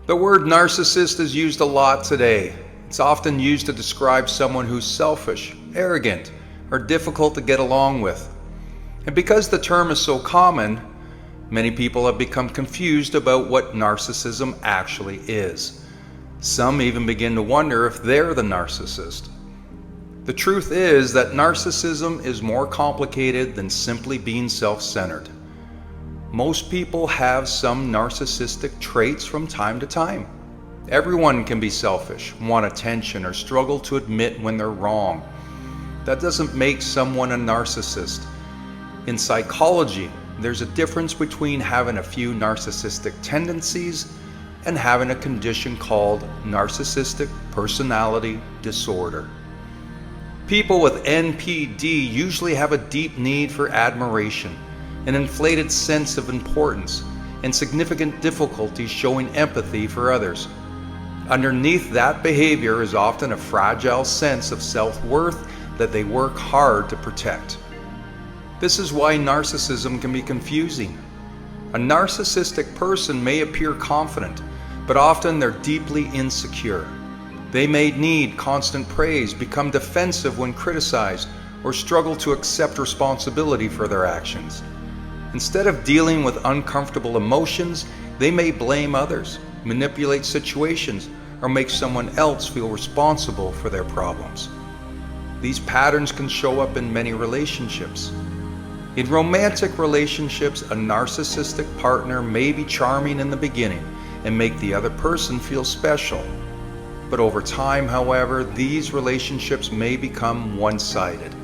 The word narcissist is used a lot today. It's often used to describe someone who's selfish, arrogant, or difficult to get along with. And because the term is so common, many people have become confused about what narcissism actually is. Some even begin to wonder if they're the narcissist. The truth is that narcissism is more complicated than simply being self-centered. Most people have some narcissistic traits from time to time. Everyone can be selfish, want attention, or struggle to admit when they're wrong. That doesn't make someone a narcissist. In psychology, there's a difference between having a few narcissistic tendencies and having a condition called Narcissistic Personality Disorder. People with NPD usually have a deep need for admiration, an inflated sense of importance, and significant difficulty showing empathy for others. Underneath that behavior is often a fragile sense of self-worth that they work hard to protect. This is why narcissism can be confusing. A narcissistic person may appear confident, but often they're deeply insecure. They may need constant praise, become defensive when criticized, or struggle to accept responsibility for their actions. Instead of dealing with uncomfortable emotions, they may blame others, manipulate situations, or make someone else feel responsible for their problems. These patterns can show up in many relationships. In romantic relationships, a narcissistic partner may be charming in the beginning and make the other person feel special. But over time, however, these relationships may become one-sided.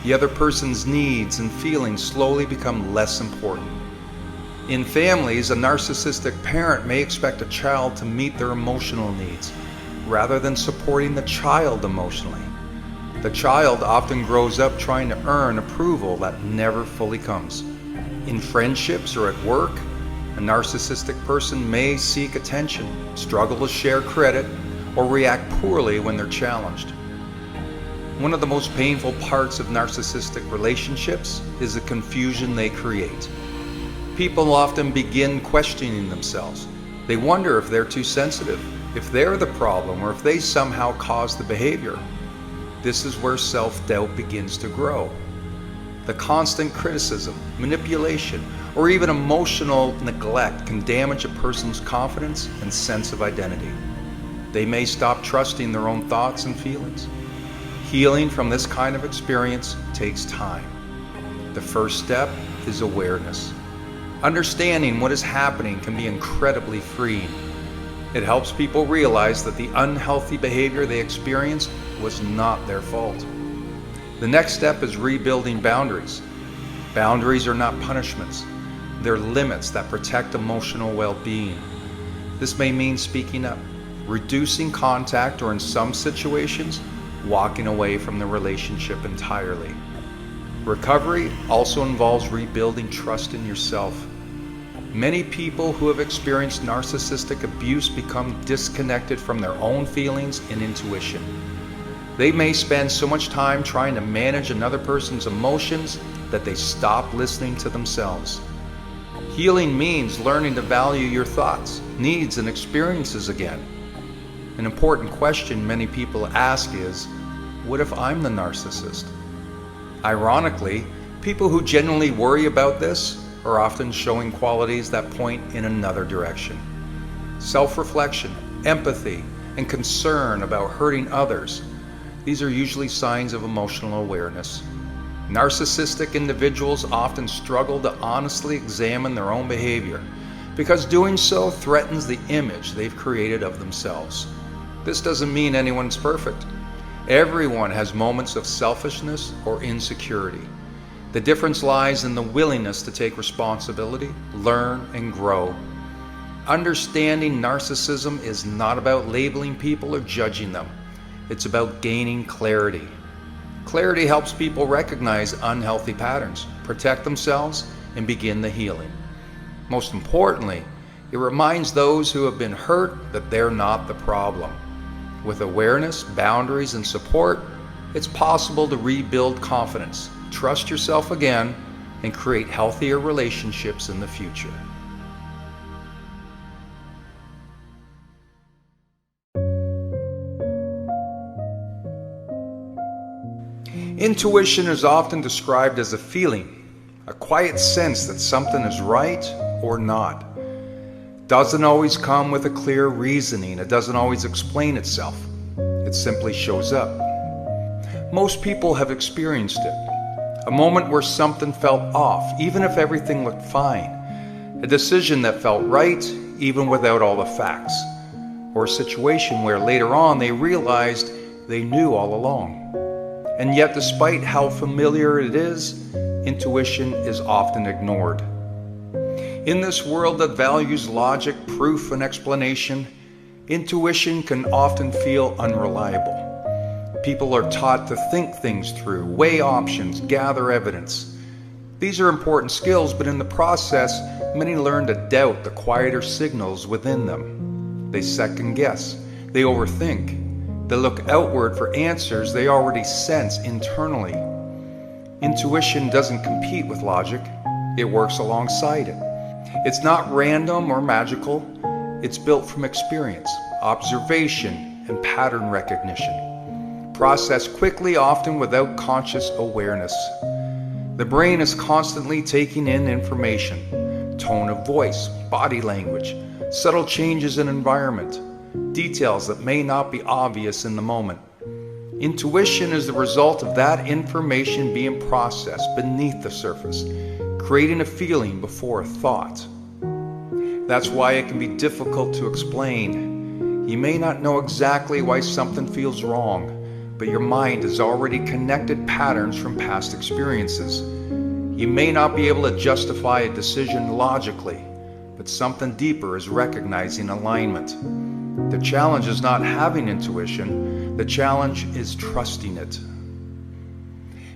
The other person's needs and feelings slowly become less important. In families, a narcissistic parent may expect a child to meet their emotional needs, rather than supporting the child emotionally. The child often grows up trying to earn approval that never fully comes. In friendships or at work, a narcissistic person may seek attention, struggle to share credit, or react poorly when they're challenged. One of the most painful parts of narcissistic relationships is the confusion they create. People often begin questioning themselves. They wonder if they're too sensitive, if they're the problem, or if they somehow caused the behavior. This is where self-doubt begins to grow. The constant criticism, manipulation, or even emotional neglect can damage a person's confidence and sense of identity. They may stop trusting their own thoughts and feelings. Healing from this kind of experience takes time. The first step is awareness. Understanding what is happening can be incredibly freeing. It helps people realize that the unhealthy behavior they experienced was not their fault. The next step is rebuilding boundaries. Boundaries are not punishments. They're limits that protect emotional well-being. This may mean speaking up, reducing contact, or in some situations, walking away from the relationship entirely. Recovery also involves rebuilding trust in yourself. Many people who have experienced narcissistic abuse become disconnected from their own feelings and intuition. They may spend so much time trying to manage another person's emotions that they stop listening to themselves. Healing means learning to value your thoughts, needs, and experiences again. An important question many people ask is, what if I'm the narcissist? Ironically, people who genuinely worry about this are often showing qualities that point in another direction. Self-reflection, empathy, and concern about hurting others. These are usually signs of emotional awareness. Narcissistic individuals often struggle to honestly examine their own behavior because doing so threatens the image they've created of themselves. This doesn't mean anyone's perfect. Everyone has moments of selfishness or insecurity. The difference lies in the willingness to take responsibility, learn, and grow. Understanding narcissism is not about labeling people or judging them. It's about gaining clarity. Clarity helps people recognize unhealthy patterns, protect themselves, and begin the healing. Most importantly, it reminds those who have been hurt that they're not the problem. With awareness, boundaries, and support, it's possible to rebuild confidence, trust yourself again, and create healthier relationships in the future. Intuition is often described as a feeling, a quiet sense that something is right or not. It doesn't always come with a clear reasoning. It doesn't always explain itself. It simply shows up. Most people have experienced it. A moment where something felt off, even if everything looked fine. A decision that felt right, even without all the facts. Or a situation where later on they realized they knew all along. And yet, despite how familiar it is, intuition is often ignored. In this world that values logic, proof, and explanation, intuition can often feel unreliable. People are taught to think things through, weigh options, gather evidence. These are important skills, but in the process, many learn to doubt the quieter signals within them. They second guess, they overthink. They look outward for answers they already sense internally. Intuition doesn't compete with logic, it works alongside it. It's not random or magical, it's built from experience, observation, and pattern recognition. Processed quickly, often without conscious awareness. The brain is constantly taking in information, tone of voice, body language, subtle changes in environment, details that may not be obvious in the moment. Intuition is the result of that information being processed beneath the surface, creating a feeling before a thought. That's why it can be difficult to explain. You may not know exactly why something feels wrong, but your mind has already connected patterns from past experiences. You may not be able to justify a decision logically, but something deeper is recognizing alignment. The challenge is not having intuition, the challenge is trusting it.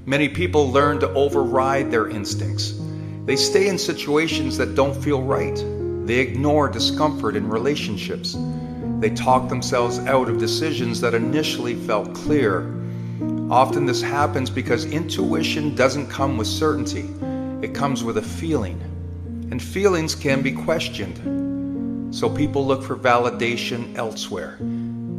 Many people learn to override their instincts. They stay in situations that don't feel right. They ignore discomfort in relationships. They talk themselves out of decisions that initially felt clear. Often this happens because intuition doesn't come with certainty. It comes with a feeling. And feelings can be questioned. So people look for validation elsewhere.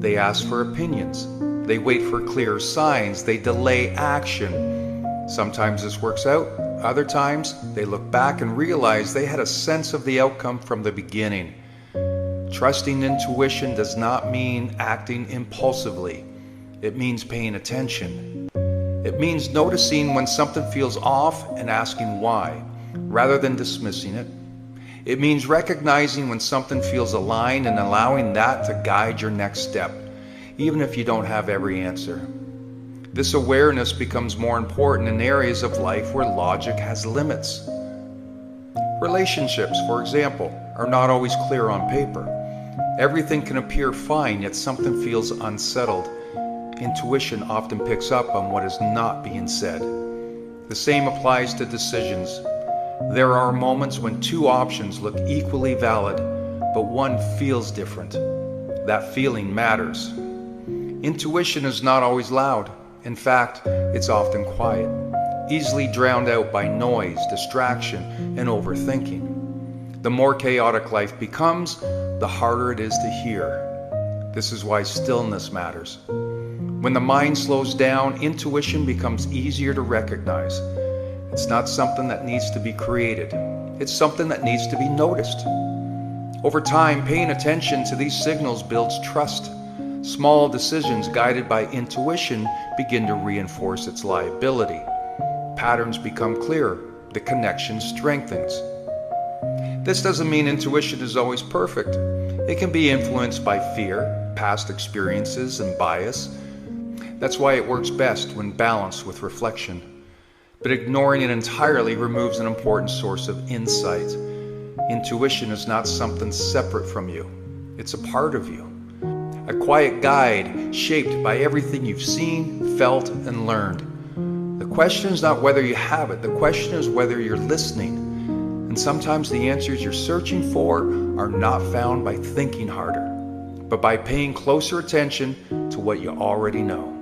They ask for opinions. They wait for clear signs. They delay action. Sometimes this works out. Other times, they look back and realize they had a sense of the outcome from the beginning. Trusting intuition does not mean acting impulsively. It means paying attention. It means noticing when something feels off and asking why, rather than dismissing it. It means recognizing when something feels aligned and allowing that to guide your next step, even if you don't have every answer. This awareness becomes more important in areas of life where logic has limits. Relationships, for example, are not always clear on paper. Everything can appear fine, yet something feels unsettled. Intuition often picks up on what is not being said. The same applies to decisions. There are moments when two options look equally valid, but one feels different. That feeling matters. Intuition is not always loud. In fact, it's often quiet, easily drowned out by noise, distraction, and overthinking. The more chaotic life becomes, the harder it is to hear. This is why stillness matters. When the mind slows down, intuition becomes easier to recognize. It's not something that needs to be created. It's something that needs to be noticed. Over time, paying attention to these signals builds trust. Small decisions guided by intuition begin to reinforce its liability. Patterns become clearer. The connection strengthens. This doesn't mean intuition is always perfect. It can be influenced by fear, past experiences, and bias. That's why it works best when balanced with reflection. But ignoring it entirely removes an important source of insight. Intuition is not something separate from you. It's a part of you. A quiet guide shaped by everything you've seen, felt, and learned. The question is not whether you have it. The question is whether you're listening. And sometimes the answers you're searching for are not found by thinking harder, but by paying closer attention to what you already know.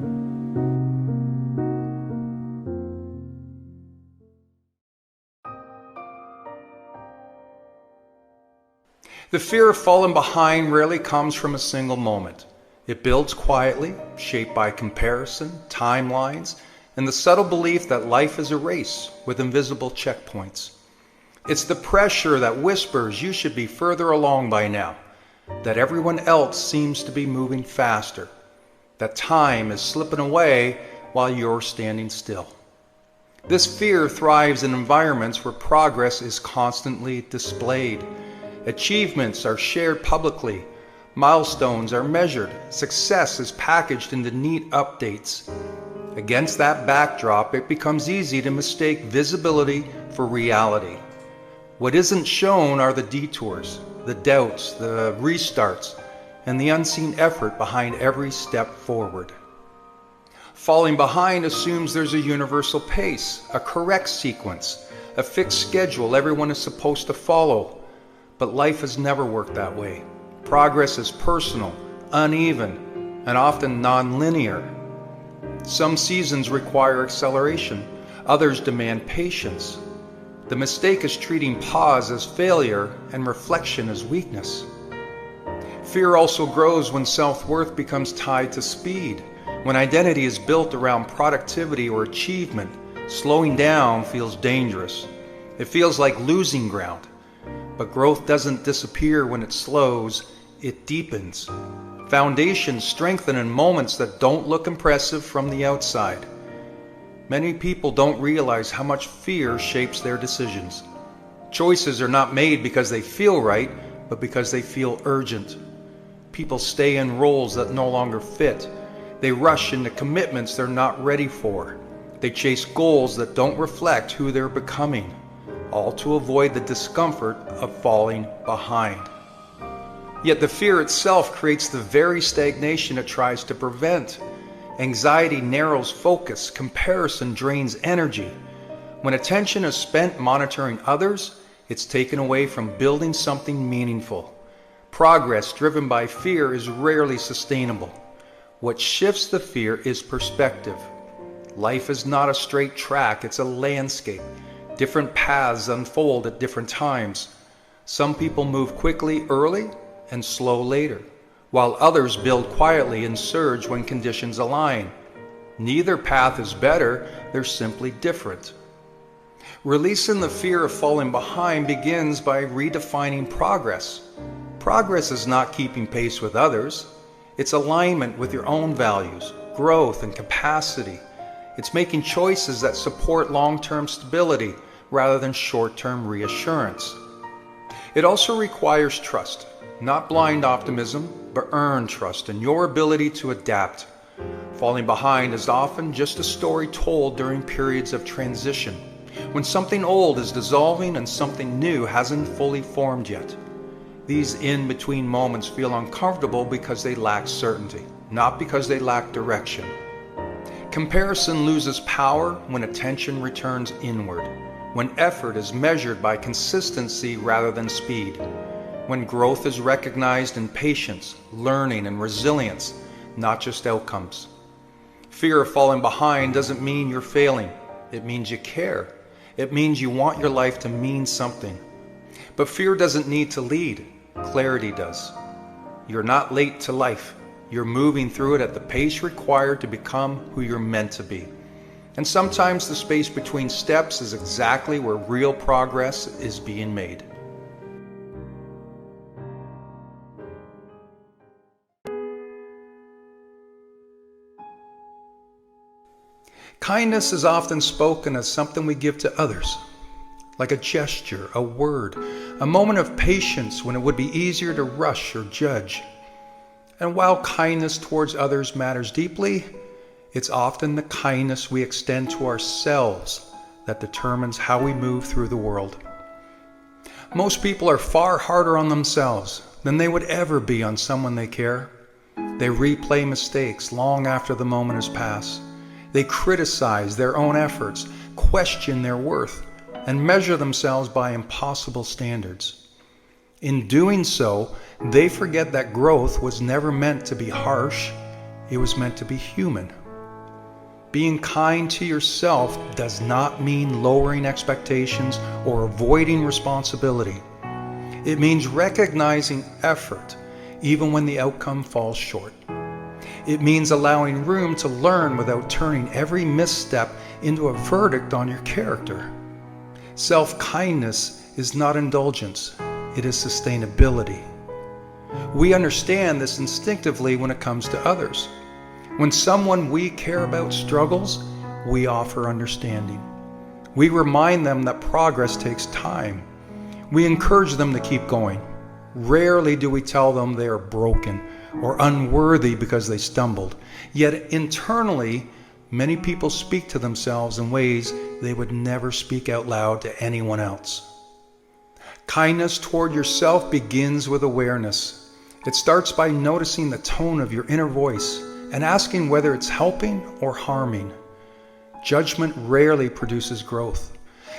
The fear of falling behind rarely comes from a single moment. It builds quietly, shaped by comparison, timelines, and the subtle belief that life is a race with invisible checkpoints. It's the pressure that whispers you should be further along by now, that everyone else seems to be moving faster, that time is slipping away while you're standing still. This fear thrives in environments where progress is constantly displayed. Achievements are shared publicly, milestones are measured, success is packaged into neat updates. Against that backdrop, it becomes easy to mistake visibility for reality. What isn't shown are the detours, the doubts, the restarts, and the unseen effort behind every step forward. Falling behind assumes there's a universal pace, a correct sequence, a fixed schedule everyone is supposed to follow. But life has never worked that way. Progress is personal, uneven, and often non-linear. Some seasons require acceleration, others demand patience. The mistake is treating pause as failure and reflection as weakness. Fear also grows when self-worth becomes tied to speed. When identity is built around productivity or achievement, slowing down feels dangerous. It feels like losing ground. But growth doesn't disappear when it slows, it deepens. Foundations strengthen in moments that don't look impressive from the outside. Many people don't realize how much fear shapes their decisions. Choices are not made because they feel right, but because they feel urgent. People stay in roles that no longer fit. They rush into commitments they're not ready for. They chase goals that don't reflect who they're becoming, all to avoid the discomfort of falling behind. Yet the fear itself creates the very stagnation it tries to prevent. Anxiety narrows focus, comparison drains energy. When attention is spent monitoring others, it's taken away from building something meaningful. Progress driven by fear is rarely sustainable. What shifts the fear is perspective. Life is not a straight track, it's a landscape. Different paths unfold at different times. Some people move quickly early and slow later, while others build quietly and surge when conditions align. Neither path is better, they're simply different. Releasing the fear of falling behind begins by redefining progress. Progress is not keeping pace with others. It's alignment with your own values, growth, and capacity. It's making choices that support long-term stability rather than short-term reassurance. It also requires trust, not blind optimism, but earned trust in your ability to adapt. Falling behind is often just a story told during periods of transition, when something old is dissolving and something new hasn't fully formed yet. These in-between moments feel uncomfortable because they lack certainty, not because they lack direction. Comparison loses power when attention returns inward, when effort is measured by consistency rather than speed, when growth is recognized in patience, learning, and resilience, not just outcomes. Fear of falling behind doesn't mean you're failing. It means you care. It means you want your life to mean something. But fear doesn't need to lead. Clarity does. You're not late to life. You're moving through it at the pace required to become who you're meant to be. And sometimes the space between steps is exactly where real progress is being made. Kindness is often spoken as something we give to others, like a gesture, a word, a moment of patience when it would be easier to rush or judge. And while kindness towards others matters deeply, it's often the kindness we extend to ourselves that determines how we move through the world. Most people are far harder on themselves than they would ever be on someone they care. They replay mistakes long after the moment has passed. They criticize their own efforts, question their worth, and measure themselves by impossible standards. In doing so, they forget that growth was never meant to be harsh, it was meant to be human. Being kind to yourself does not mean lowering expectations or avoiding responsibility. It means recognizing effort, even when the outcome falls short. It means allowing room to learn without turning every misstep into a verdict on your character. Self-kindness is not indulgence, it is sustainability. We understand this instinctively when it comes to others. When someone we care about struggles, we offer understanding. We remind them that progress takes time. We encourage them to keep going. Rarely do we tell them they are broken or unworthy because they stumbled. Yet internally, many people speak to themselves in ways they would never speak out loud to anyone else. Kindness toward yourself begins with awareness. It starts by noticing the tone of your inner voice and asking whether it's helping or harming. Judgment rarely produces growth.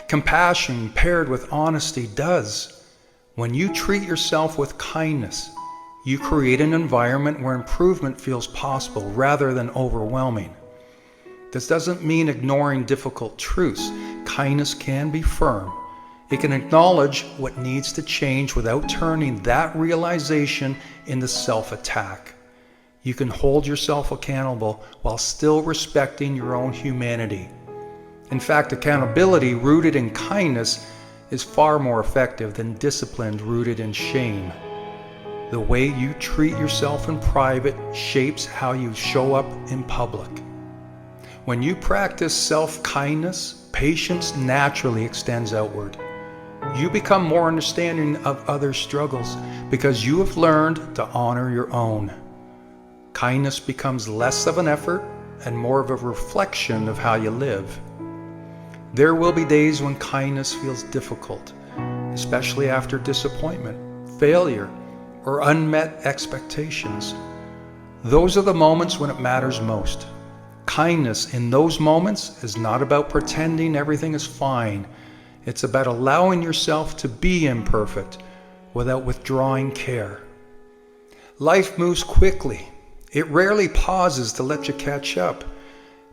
Compassion paired with honesty does. When you treat yourself with kindness, you create an environment where improvement feels possible rather than overwhelming. This doesn't mean ignoring difficult truths. Kindness can be firm. It can acknowledge what needs to change without turning that realization into self-attack. You can hold yourself accountable while still respecting your own humanity. In fact, accountability rooted in kindness is far more effective than discipline rooted in shame. The way you treat yourself in private shapes how you show up in public. When you practice self-kindness, patience naturally extends outward. You become more understanding of others' struggles because you have learned to honor your own. Kindness becomes less of an effort and more of a reflection of how you live. There will be days when kindness feels difficult, especially after disappointment, failure, or unmet expectations. Those are the moments when it matters most. Kindness in those moments is not about pretending everything is fine. It's about allowing yourself to be imperfect without withdrawing care. Life moves quickly. It rarely pauses to let you catch up.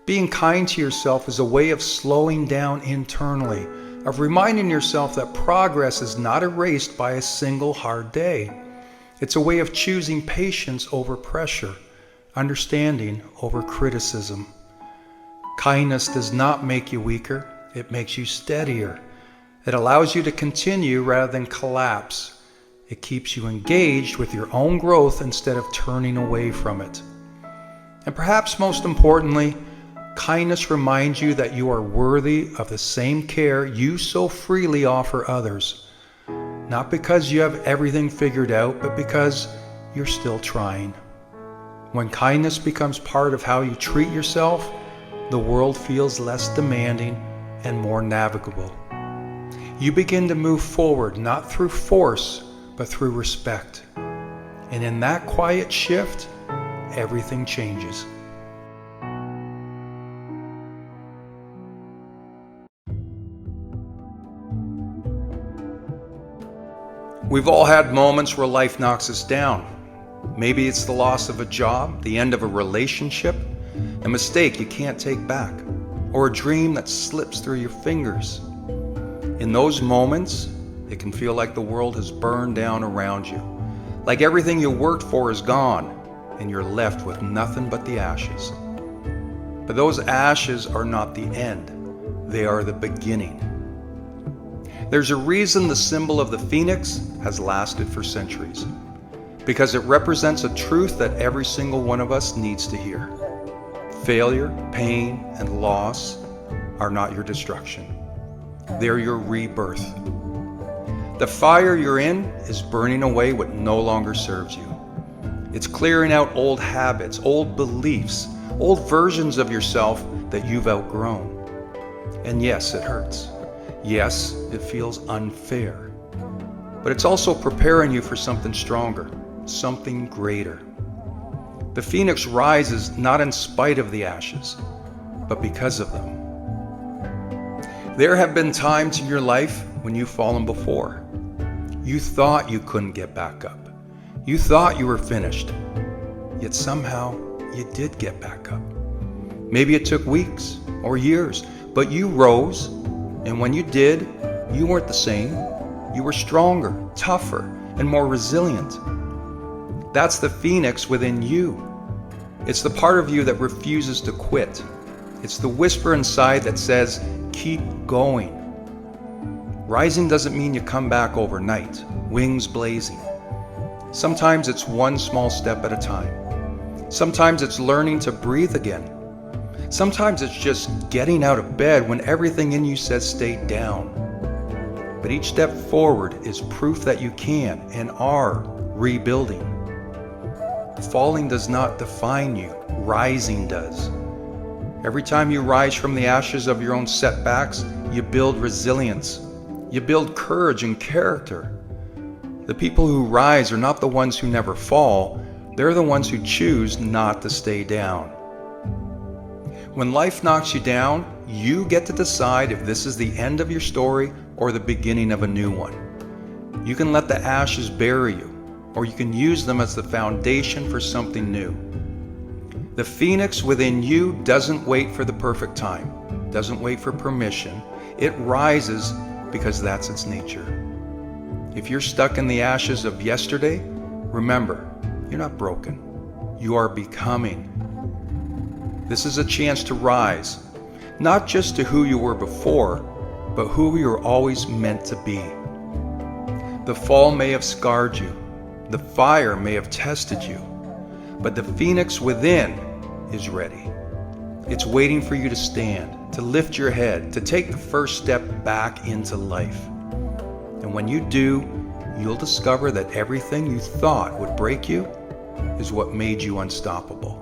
Being kind to yourself is a way of slowing down internally, of reminding yourself that progress is not erased by a single hard day. It's a way of choosing patience over pressure, understanding over criticism. Kindness does not make you weaker, it makes you steadier. It allows you to continue rather than collapse. It keeps you engaged with your own growth instead of turning away from it. And perhaps most importantly, kindness reminds you that you are worthy of the same care you so freely offer others. Not because you have everything figured out, but because you're still trying. When kindness becomes part of how you treat yourself, the world feels less demanding and more navigable. You begin to move forward not through force, but through respect. And in that quiet shift, everything changes. We've all had moments where life knocks us down. Maybe it's the loss of a job, the end of a relationship, a mistake you can't take back, or a dream that slips through your fingers. In those moments, it can feel like the world has burned down around you, like everything you worked for is gone, and you're left with nothing but the ashes. But those ashes are not the end, they are the beginning. There's a reason the symbol of the phoenix has lasted for centuries, because it represents a truth that every single one of us needs to hear. Failure, pain, and loss are not your destruction. They're your rebirth. The fire you're in is burning away what no longer serves you. It's clearing out old habits, old beliefs, old versions of yourself that you've outgrown. And yes, it hurts. Yes, it feels unfair. But it's also preparing you for something stronger, something greater. The phoenix rises not in spite of the ashes, but because of them. There have been times in your life when you've fallen before. You thought you couldn't get back up. You thought you were finished. Yet somehow you did get back up. Maybe it took weeks or years, but you rose, and when you did, you weren't the same. You were stronger, tougher, and more resilient. That's the phoenix within you. It's the part of you that refuses to quit. It's the whisper inside that says, keep going. Rising doesn't mean you come back overnight, wings blazing. Sometimes it's one small step at a time. Sometimes it's learning to breathe again. Sometimes it's just getting out of bed when everything in you says stay down. But each step forward is proof that you can and are rebuilding. Falling does not define you, rising does. Every time you rise from the ashes of your own setbacks, you build resilience. You build courage and character. The people who rise are not the ones who never fall, they're the ones who choose not to stay down. When life knocks you down, you get to decide if this is the end of your story or the beginning of a new one. You can let the ashes bury you, or you can use them as the foundation for something new. The phoenix within you doesn't wait for the perfect time, doesn't wait for permission. It rises because that's its nature. If you're stuck in the ashes of yesterday, remember, you're not broken. You are becoming. This is a chance to rise, not just to who you were before, but who you're always meant to be. The fall may have scarred you. The fire may have tested you, but the phoenix within is ready. It's waiting for you to stand, to lift your head, to take the first step back into life. And when you do, you'll discover that everything you thought would break you is what made you unstoppable.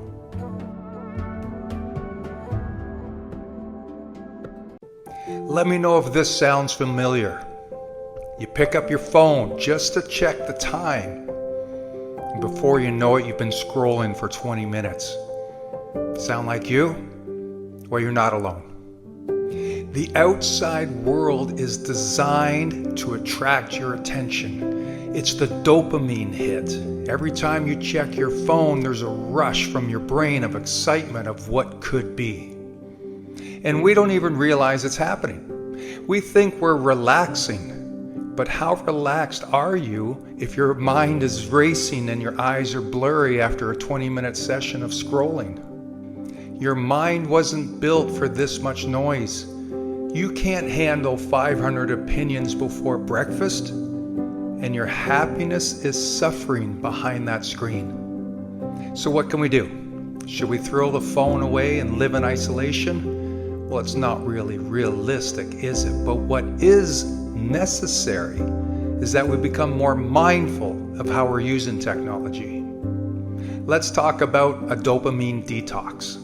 Let me know if this sounds familiar. You pick up your phone just to check the time. And before you know it, you've been scrolling for 20 minutes. Sound like you? Well, you're not alone. The outside world is designed to attract your attention. It's the dopamine hit. Every time you check your phone, there's a rush from your brain of excitement of what could be. And we don't even realize it's happening. We think we're relaxing, but how relaxed are you if your mind is racing and your eyes are blurry after a 20-minute session of scrolling? Your mind wasn't built for this much noise. You can't handle 500 opinions before breakfast, and your happiness is suffering behind that screen. So what can we do? Should we throw the phone away and live in isolation? Well, it's not really realistic, is it? But what is necessary is that we become more mindful of how we're using technology. Let's talk about a dopamine detox.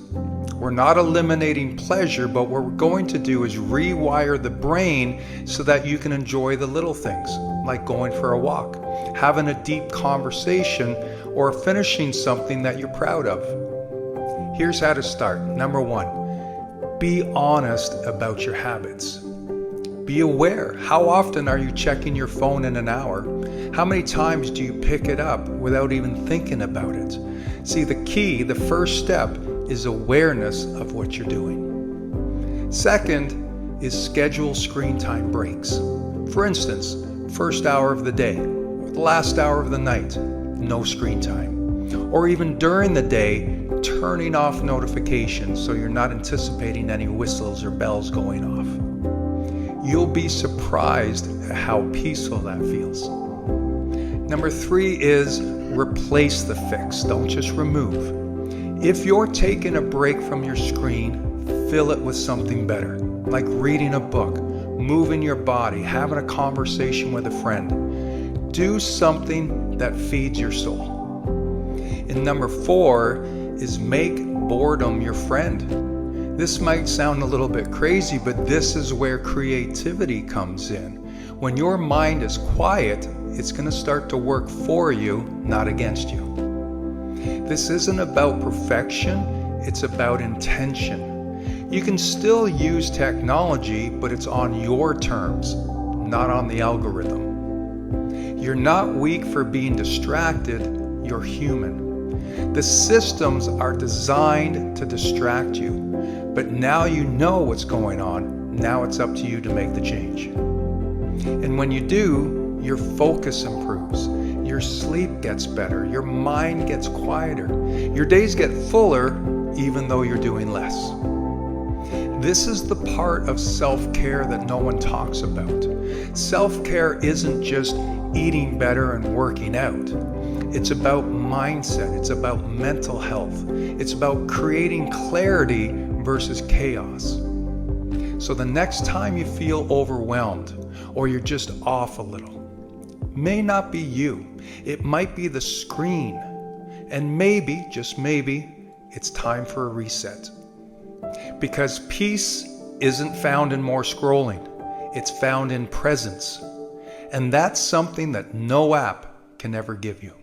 We're not eliminating pleasure, but what we're going to do is rewire the brain so that you can enjoy the little things, like going for a walk, having a deep conversation, or finishing something that you're proud of. Here's how to start. Number 1. Be honest about your habits. Be aware. How often are you checking your phone in an hour? How many times do you pick it up without even thinking about it? See, the key, the first step, is awareness of what you're doing. Second is schedule screen time breaks. For instance, first hour of the day, or the last hour of the night, no screen time. Or even during the day, turning off notifications so you're not anticipating any whistles or bells going off. You'll be surprised at how peaceful that feels. Number 3 is replace the fix, don't just remove. If you're taking a break from your screen, fill it with something better, like reading a book, moving your body, having a conversation with a friend. Do something that feeds your soul. And number 4 is make boredom your friend. This might sound a little bit crazy, but this is where creativity comes in. When your mind is quiet, it's going to start to work for you, not against you. This isn't about perfection, it's about intention. You can still use technology, but it's on your terms, not on the algorithm. You're not weak for being distracted, you're human. The systems are designed to distract you, but now you know what's going on. Now it's up to you to make the change. And when you do, your focus improves, your Your sleep gets better. Your mind gets quieter. Your days get fuller even though you're doing less. This is the part of self-care that no one talks about. Self-care isn't just eating better and working out. It's about mindset. It's about mental health. It's about creating clarity versus chaos. So the next time you feel overwhelmed or you're just off a little, may not be you. It might be the screen. And maybe, just maybe, it's time for a reset. Because peace isn't found in more scrolling. It's found in presence. And that's something that no app can ever give you.